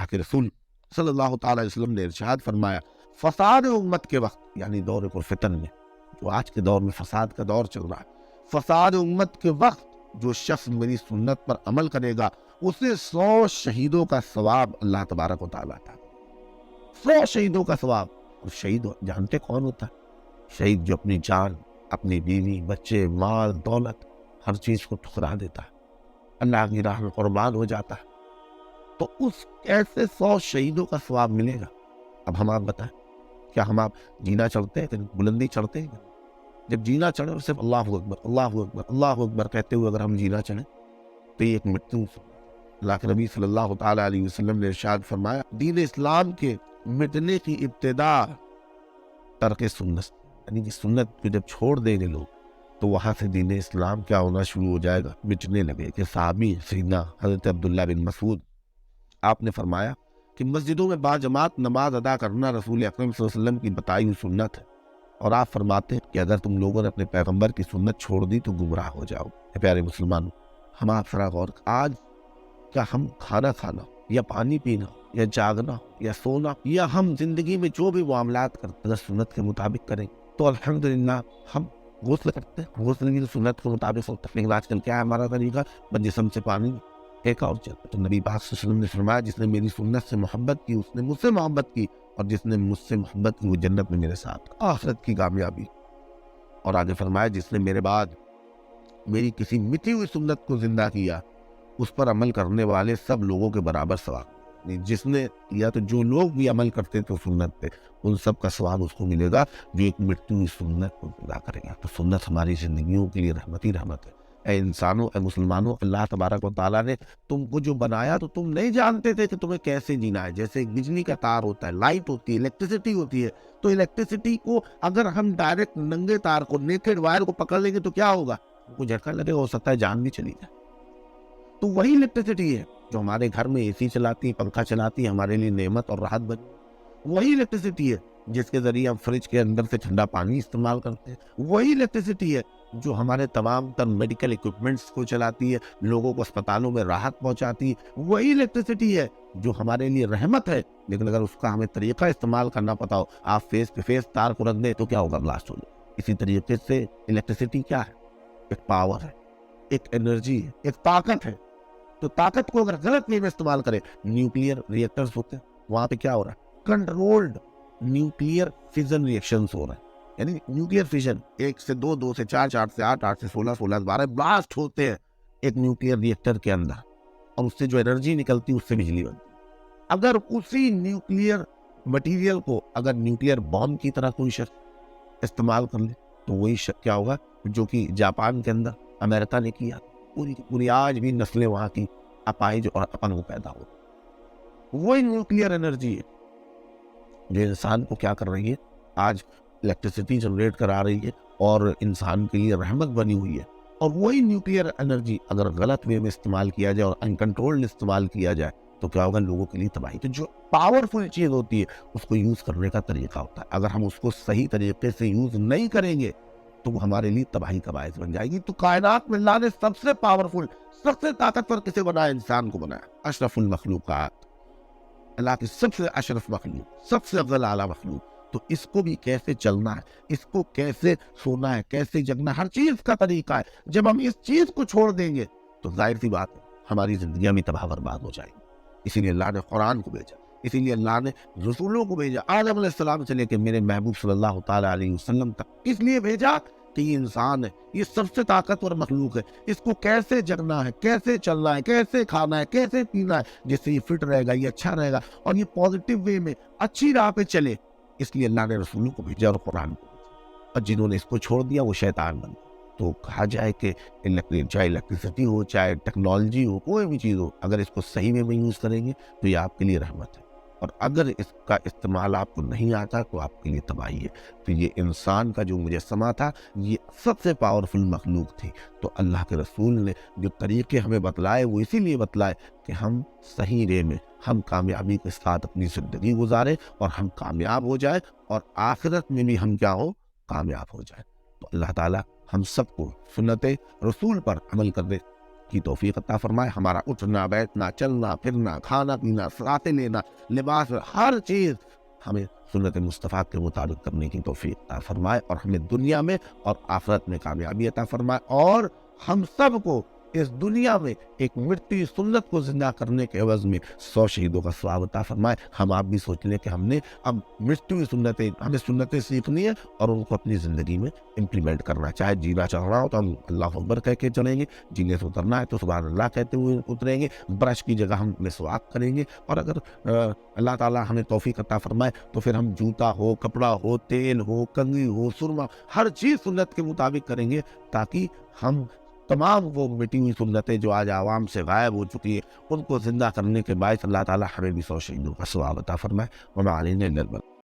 کے رسول صلی اللہ تعالی علیہ وسلم نے ارشاد فرمایا فساد امت کے وقت، یعنی دور پرفتن میں، جو آج کے دور میں فساد کا دور چل رہا ہے، فساد امت کے وقت جو شخص میری سنت پر عمل کرے گا اسے 100 شہیدوں کا ثواب اللہ تبارک و تعالیٰ تھا، 100 شہیدوں کا ثواب۔ اور شہید جانتے کون ہوتا ہے؟ شہید جو اپنی جان، اپنی بیوی، بچے، مال، دولت، ہر چیز کو ٹھکرا دیتا ہے، اللہ کی راہ میں قربان ہو جاتا ہے، تو اس ایسے 100 شہیدوں کا ثواب ملے گا۔ اب ہم آپ بتائیں، کیا ہم آپ جینا چڑھتے ہیں، بلندی چڑھتے ہیں؟ جب جینا چڑھے اور صرف اللہ اکبر اللہ اکبر اللہ اکبر کہتے ہوئے اگر ہم جینا چڑھیں تو یہ ایک مٹی۔ اللہ کے نبی صلی اللہ تعالی علیہ وسلم نے ارشاد فرمایا دین اسلام کے مٹنے کی ابتدا ترک سنت، یعنی کہ سنت کو جب چھوڑ دیں گے لوگ تو وہاں سے دین اسلام کیا ہونا شروع ہو جائے گا، مٹنے لگے۔ کہ صحابی سیدنا حضرت عبداللہ بن مسعود، آپ نے فرمایا کہ مسجدوں میں باجماعت نماز ادا کرنا رسول اکرم صلی اللہ علیہ وسلم کی بتائی ہوئی سنت ہے، اور آپ فرماتے ہیں کہ اگر تم لوگوں نے اپنے پیغمبر کی سنت چھوڑ دی تو گمراہ ہو جاؤ۔ اے پیارے مسلمانوں، ہم آپ ذرا غور، آج کیا ہم کھانا کھانا یا پانی پینا یا جاگنا یا سونا یا ہم زندگی میں جو بھی معاملات کرتے ہیں اگر سنت کے مطابق کریں تو الحمدللہ ہم غسل کرتے ہیں، غسل کی سنت کے مطابق ہوتا ہے، لیکن آج کل کیا ہے ہمارا طریقہ، بس جسم سے پانی پھینکا اور چلتا۔ تو نبی پاک صلی اللہ علیہ وسلم نے فرمایا جس نے میری سنت سے محبت کی اس نے مجھ سے محبت کی، اور جس نے مجھ سے محبت کی وہ جنت میں میرے ساتھ، آخرت کی کامیابی۔ اور آگے فرمایا جس نے میرے بعد میری کسی مٹی ہوئی سنت کو زندہ کیا اس پر عمل کرنے والے سب لوگوں کے برابر ثواب، جس نے کیا تو جو لوگ بھی عمل کرتے تھے سنت پہ ان سب کا ثواب اس کو ملے گا جو ایک مٹی ہوئی سنت کو زندہ کرے گا۔ تو سنت ہماری زندگیوں کے لیے رحمت ہی رحمت ہے۔ اے انسانوں، اے مسلمانوں، اللہ تبارک و تعالیٰ نے تم کو جو بنایا تو تم نہیں جانتے تھے کہ تمہیں کیسے جینا ہے۔ جیسے ایک بجلی کا تار ہوتا ہے، لائٹ ہوتی ہے، الیکٹریسٹی ہوتی ہے، تو الیکٹریسٹی کو اگر ہم ڈائریکٹ ننگے تار کو، نیکڈ وائر کو پکڑ لیں گے تو کیا ہوگا؟ کو جھٹکا لگے، ہو سکتا ہے جان بھی چلی جائے۔ تو وہی الیکٹریسٹی ہے جو ہمارے گھر میں اے سی چلاتی، پنکھا چلاتی، ہمارے لیے نعمت اور راحت بنی۔ وہی الیکٹریسٹی ہے جس کے ذریعے ہم فریج کے اندر سے ٹھنڈا پانی استعمال کرتے ہیں۔ وہی الیکٹریسٹی ہے جو ہمارے تمام تر میڈیکل اکوپمنٹس کو چلاتی ہے، لوگوں کو اسپتالوں میں راحت پہنچاتی ہے۔ وہی الیکٹریسٹی ہے جو ہمارے لیے رحمت ہے، لیکن اگر اس کا ہمیں طریقہ استعمال کرنا پتا ہو، آپ فیس پہ فیس تار کو رکھ دیں تو کیا ہوگا؟ بلاسٹ ہو جائے۔ اسی طریقے سے الیکٹریسٹی کیا ہے؟ ایک پاور ہے، ایک انرجی ہے، ایک طاقت ہے۔ تو طاقت کو اگر غلط وے میں استعمال کرے، نیوکلیئر ری ایکٹرز ہوتے ہیں، وہاں پہ کیا ہو رہا ہے؟ کنٹرولڈ نیوکلیئر فیزن ری ایکشنز ہو رہے ہیں، یعنی نیوکلیئر فیزن 1 سے 2، 2 سے 4، 4 سے 8، 8 سے 16، 16 سے 12 بلاسٹ ہوتے ہیں ایک نیوکلیئر ری ایکٹر کے اندر، اور اس سے جو انرجی نکلتی ہے اس سے بجلی بنتی ہے۔ اگر اسی نیوکلیئر مٹیریل کو اگر نیوکلیئر بام کی طرح کوئی شخص استعمال کر لے تو وہی شخص کیا ہوگا جو کہ جاپان کے اندر امریکہ نے کیا، پوری پوری آج بھی نسلیں وہاں کی اپائج اور اپنگ پیدا ہوتی۔ وہی نیوکلیئر انرجی ہے جو انسان کو کیا کر رہی ہے، آج الیکٹریسٹی جنریٹ کرا رہی ہے اور انسان کے لیے رحمت بنی ہوئی ہے۔ اور وہی نیوکلیئر انرجی اگر غلط وے میں استعمال کیا جائے اور انکنٹرولڈ استعمال کیا جائے تو کیا ہوگا؟ لوگوں کے لیے تباہی۔ تو جو پاورفل چیز ہوتی ہے اس کو یوز کرنے کا طریقہ ہوتا ہے، اگر ہم اس کو صحیح طریقے سے یوز نہیں کریں گے تو وہ ہمارے لیے تباہی کا باعث بن جائے گی۔ تو کائنات میں اللہ نے سب سے پاورفل، سب سے طاقتور کسے بنایا؟ انسان کو بنایا، اشرف المخلوقات، اللہ کی سب سے اشرف مخلوق، سب سے افضل اعلیٰ مخلوق۔ تو اس کو بھی کیسے چلنا ہے، اس کو کیسے سونا ہے، کیسے جگنا ہے، ہر چیز کا طریقہ ہے۔ جب ہم اس چیز کو چھوڑ دیں گے تو ظاہر سی بات ہے ہماری زندگیاں بھی تباہ برباد ہو جائیں گی۔ اسی لیے اللہ نے قرآن کو بھیجا، اسی لیے اللہ نے رسولوں کو بھیجا، آدم علیہ السلام سے لے کے میرے محبوب صلی اللہ تعالیٰ علیہ وسلم تک، اس لیے بھیجا کہ یہ انسان ہے، یہ سب سے طاقتور مخلوق ہے، اس کو کیسے جگنا ہے، کیسے چلنا ہے، کیسے کھانا ہے، کیسے پینا ہے، جس سے یہ فٹ رہے گا، یہ اچھا رہے گا اور یہ پازیٹیو وے میں اچھی راہ پہ چلے۔ اس لیے اللہ نے رسولوں کو بھیجا اور قرآن کو بھیجا، اور جنہوں نے اس کو چھوڑ دیا وہ شیطان بن گئے۔ تو کہا جائے کہ چاہے الیکٹریسٹی ہو، چاہے ٹیکنالوجی ہو، کوئی بھی چیز ہو، اگر اس کو صحیح وے میں یوز کریں گے تو یہ آپ کے لیے رحمت ہے، اور اگر اس کا استعمال آپ کو نہیں آتا تو آپ کے لیے تباہی ہے۔ تو یہ انسان کا جو مجسمہ تھا یہ سب سے پاورفل مخلوق تھی، تو اللہ کے رسول نے جو طریقے ہمیں بتلائے وہ اسی لیے بتلائے کہ ہم صحیح رے میں، ہم کامیابی کے ساتھ اپنی زندگی گزاریں اور ہم کامیاب ہو جائیں، اور آخرت میں بھی ہم کیا ہو؟ کامیاب ہو جائیں۔ تو اللہ تعالیٰ ہم سب کو سنت رسول پر عمل کرنے کی توفیق عطا فرمائے. ہمارا اٹھنا بیٹھنا چلنا پھرنا کھانا پینا ساتھ لینا لباس ہر چیز ہمیں سنت مصطفیٰ کے مطابق کرنے کی توفیق عطا فرمائے اور ہمیں دنیا میں اور آخرت میں کامیابی عطا فرمائے اور ہم سب کو اس دنیا میں ایک مٹی سنت کو زندہ کرنے کے عوض میں 100 شہیدوں کا ثواب عطا فرمائے. ہم آپ بھی سوچ لیں کہ ہم نے اب مٹی ہوئی سنتیں ہمیں سنتیں سیکھنی ہے اور ان کو اپنی زندگی میں امپلیمنٹ کرنا ہے. چاہے جینا چل رہا ہو تو ہم اللہ اکبر کہہ کے چلیں گے, جینے سے اترنا ہے تو سبحان اللہ کہتے ہوئے اتریں گے, برش کی جگہ ہم مسواک کریں گے, اور اگر اللہ تعالیٰ ہمیں توفیق عطا فرمائے تو پھر ہم جوتا ہو کپڑا ہو تیل ہو کنگھی ہو سرما ہر چیز سنت کے مطابق کریں گے, تاکہ ہم تمام وہ مٹی ہوئی سنتیں جو آج عوام سے غائب ہو چکی ہے ان کو زندہ کرنے کے باعث اللہ تعالیٰ ہمیں بھی 100 شہیدوں کا ثواب عطا فرمائے. وما علینا الا البلاغ.